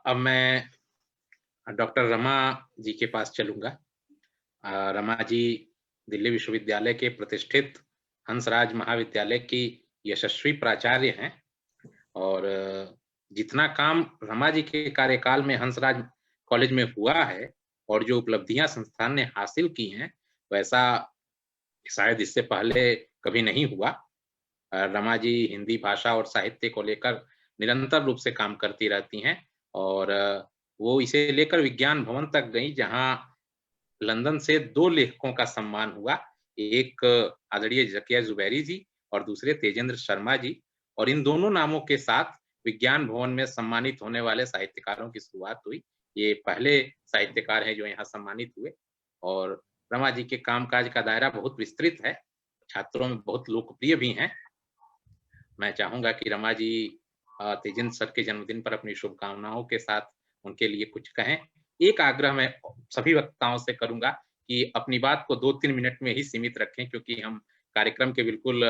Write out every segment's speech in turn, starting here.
अब मैं डॉक्टर रमा जी के पास चलूँगा। रमा जी दिल्ली विश्वविद्यालय के प्रतिष्ठित हंसराज महाविद्यालय की यशस्वी प्राचार्य हैं और जितना काम रमा जी के कार्यकाल में हंसराज कॉलेज में हुआ है और जो उपलब्धियाँ संस्थान ने हासिल की हैं, वैसा शायद इससे पहले कभी नहीं हुआ। रमा जी हिंदी भाषा और साहित्य को लेकर निरंतर रूप से काम करती रहती हैं और वो इसे लेकर विज्ञान भवन तक गईं, जहाँ लंदन से 2 लेखकों का सम्मान हुआ। एक आदरणीय ज़किया ज़ुबैरी जी और दूसरे तेजेंद्र शर्मा जी और इन दोनों नामों के साथ विज्ञान भवन में सम्मानित होने वाले साहित्यकारों की शुरुआत हुई। ये पहले साहित्यकार हैं जो यहाँ सम्मानित हुए और रमा जी के कामकाज का दायरा बहुत विस्तृत है, छात्रों में बहुत लोकप्रिय भी हैं। मैं चाहूँगा कि रमा जी तेजिंद सर के जन्मदिन पर अपनी शुभकामनाओं के साथ उनके लिए कुछ कहें। एक आग्रह मैं सभी वक्ताओं से करूँगा कि अपनी बात को 2-3 मिनट में ही सीमित रखें क्योंकि हम कार्यक्रम के बिल्कुल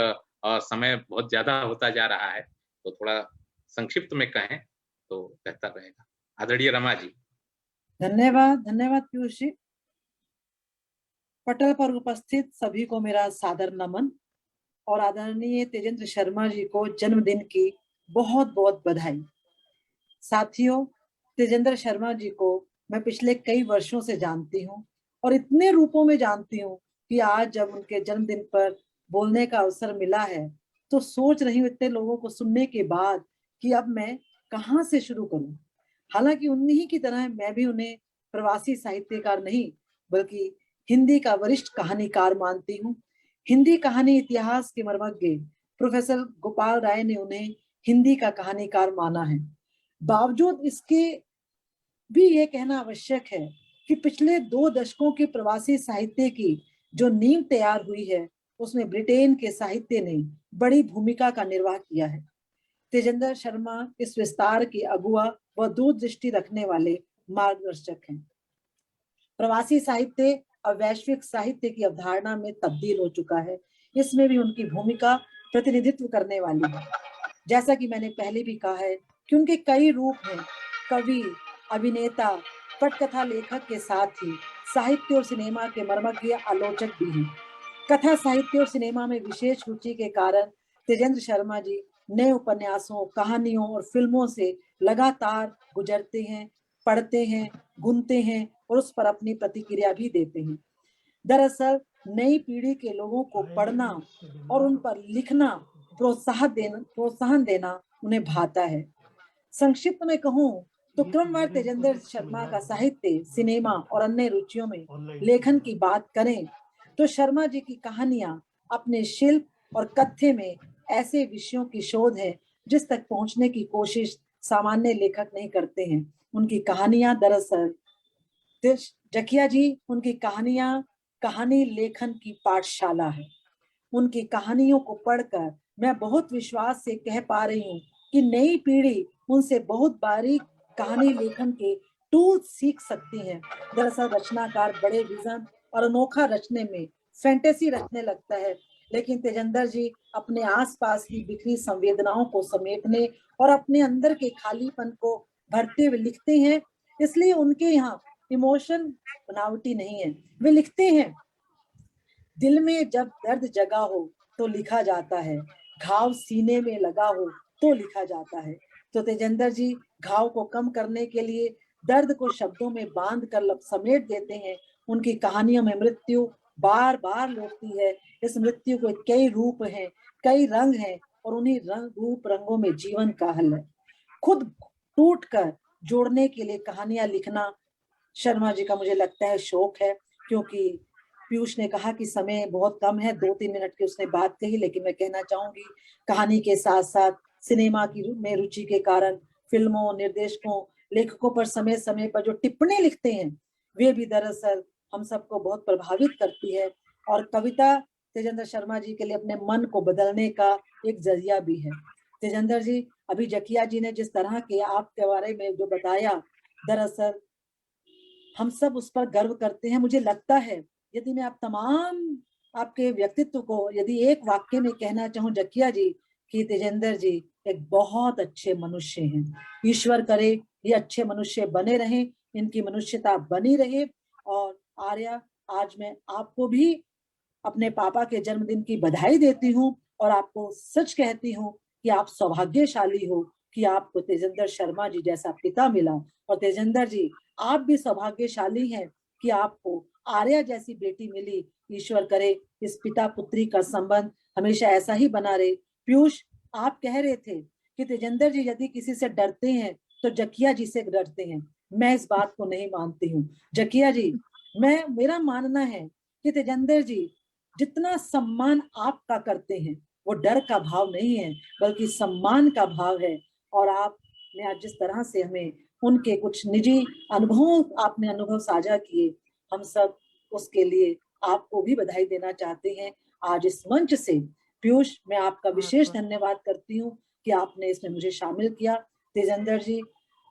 समय बहुत ज़्यादा होता जा रहा है, तो थोड़ा संक्षिप्त में कहें तो बेहतर रहेगा। आदरणीय रमा जी। धन्यवाद, धन्यवाद पीयूष जी। पटल पर उपस्थित सभी को मेरा सादर नमन और आदरणीय तेजेंद्र शर्मा जी को जन्मदिन की बहुत बहुत बधाई। साथियों, तेजेंद्र शर्मा जी को मैं पिछले कई वर्षों से जानती हूँ और इतने रूपों में जानती हूँ कि आज जब उनके जन्मदिन पर बोलने का अवसर मिला है तो सोच रही हूँ इतने लोगों को सुनने के बाद कि अब मैं कहाँ से शुरू करूँ। हालांकि उन्हीं की तरह मैं भी उन्हें प्रवासी साहित्यकार नहीं बल्कि हिंदी का वरिष्ठ कहानीकार मानती हूँ। हिंदी कहानी इतिहास के मर्मज्ञ प्रोफेसर गोपाल राय ने उन्हें हिंदी का कहानीकार माना है। बावजूद इसके भी ये कहना आवश्यक है कि पिछले 2 दशकों के प्रवासी साहित्य की जो नींव तैयार हुई है उसमें ब्रिटेन के साहित्य ने बड़ी भूमिका का निर्वाह किया है। तेजेंद्र शर्मा इस विस्तार के अगुआ व दूरदृष्टि रखने वाले मार्गदर्शक हैं। प्रवासी साहित्य अब वैश्विक साहित्य की अवधारणा में तब्दील हो चुका है, इसमें भी उनकी भूमिका प्रतिनिधित्व करने वाली है। जैसा कि मैंने पहले भी कहा है कि उनके कई रूप हैं, कवि, अभिनेता, पटकथा लेखक के साथ ही साहित्य और सिनेमा के मर्मज्ञ आलोचक भी हैं। कथा साहित्य और सिनेमा में विशेष रुचि के कारण तेजेंद्र शर्मा जी नए उपन्यासों, कहानियों और फिल्मों से लगातार गुजरते हैं, पढ़ते हैं, घूमते हैं और उस पर अपनी प्रतिक्रिया भी देते हैं। दरअसल नई पीढ़ी के लोगों को पढ़ना और उन पर लिखना प्रोत्साहन देना उन्हें भाता है। संक्षिप्त में कहूँ तो क्रमवार तेजेंद्र शर्मा का साहित्य, सिनेमा और अन्य रुचियों में लेखन की बात करें तो शर्मा जी की कहानियां अपने शिल्प और कथ्य में ऐसे विषयों की शोध है जिस तक पहुंचने की कोशिश सामान्य लेखक नहीं करते हैं। उनकी कहानियां दरअसल जकिया जी, उनकी कहानियां कहानी लेखन की पाठशाला है। उनकी कहानियों को पढ़कर मैं बहुत विश्वास से कह पा रही हूँ कि नई पीढ़ी उनसे बहुत बारीक कहानी लेखन के टूल सीख सकती है। दरअसल रचनाकार बड़े विजन और अनोखा रचने में फैंटेसी रचने लगता है, लेकिन तेजेंद्र जी अपने आसपास की बिखरी संवेदनाओं को समेटने और अपने अंदर के खालीपन को भरते हुए लिखते हैं। इसलिए उनके यहाँ इमोशन बनावटी नहीं है। वे लिखते हैं, दिल में जब दर्द जगा हो तो लिखा जाता है, घाव सीने में लगा हो तो लिखा जाता है। तो तेजेंद्र जी घाव को कम करने के लिए दर्द को शब्दों में बांध कर समेट देते हैं। उनकी कहानियों में मृत्यु बार बार लौटती है। इस मृत्यु के कई रूप हैं, कई रंग हैं और उन्हीं रूप रंगों में जीवन का हल है। खुद टूट कर जोड़ने के लिए कहानियां लिखना शर्मा जी का मुझे लगता है शौक है, क्योंकि पीयूष ने कहा कि समय बहुत कम है, 2-3 मिनट की उसने बात कही, लेकिन मैं कहना चाहूंगी कहानी के साथ साथ सिनेमा की में रुचि के कारण फिल्मों, निर्देशकों, लेखकों पर समय समय पर जो टिप्पणी लिखते हैं वे भी दरअसल हम सबको बहुत प्रभावित करती है। और कविता तेजेंद्र शर्मा जी के लिए अपने मन को बदलने का एक जरिया भी है। तेजेंद्र जी, अभी जकिया जी ने जिस तरह के आपके बारे में जो बताया, दरअसल हम सब उस पर गर्व करते हैं। मुझे लगता है यदि मैं आप तमाम आपके व्यक्तित्व को यदि एक वाक्य में कहना चाहूँ जकिया जी, कि तेजेंद्र जी एक बहुत अच्छे मनुष्य हैं। ईश्वर करे ये अच्छे मनुष्य बने रहें, इनकी मनुष्यता बनी रहे। और आर्या, आज मैं आपको भी अपने पापा के जन्मदिन की बधाई देती हूँ और आपको सच कहती हूँ कि आप सौभाग्यशाली हो कि आपको तेजेंद्र शर्मा जी जैसा पिता मिला। और तेजेंद्र जी, आप भी सौभाग्यशाली हैं कि आपको आर्या जैसी बेटी मिली। ईश्वर करे इस पिता पुत्री का संबंध हमेशा ऐसा ही बना रहे। पीयूष, आप कह रहे थे कि तेजेंद्र जी यदि किसी से डरते हैं तो जकिया जी से डरते हैं। मैं इस बात को नहीं मानती हूँ। जकिया जी, मेरा मानना है कि तेजेंद्र जी जितना सम्मान आपका करते हैं वो डर का भाव नहीं है बल्कि सम्मान का भाव है। और आपने आज जिस तरह से हमें उनके कुछ निजी आपने अनुभव साझा किए, हम सब उसके लिए आपको भी बधाई देना चाहते हैं आज इस मंच से। पीयूष, मैं आपका विशेष धन्यवाद करती हूँ कि आपने इसमें मुझे शामिल किया। तेजेंद्र जी,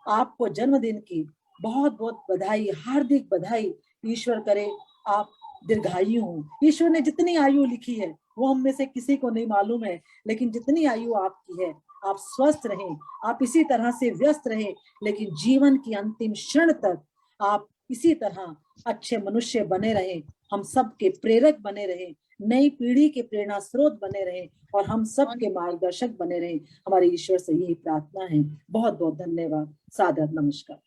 आपको जन्मदिन की बहुत बहुत बधाई, हार्दिक बधाई। ईश्वर करे आप दीर्घायु हो। ईश्वर ने जितनी आयु लिखी है वो हम में से किसी को नहीं मालूम है, लेकिन जितनी आयु आपकी है, आप स्वस्थ रहें, आप इसी तरह से व्यस्त रहें, लेकिन जीवन की अंतिम क्षण तक आप इसी तरह अच्छे मनुष्य बने रहें, हम सबके प्रेरक बने रहें, नई पीढ़ी के प्रेरणा स्रोत बने रहें और हम सबके मार्गदर्शक बने रहें। हमारे ईश्वर से यही प्रार्थना है। बहुत बहुत धन्यवाद। सादर नमस्कार।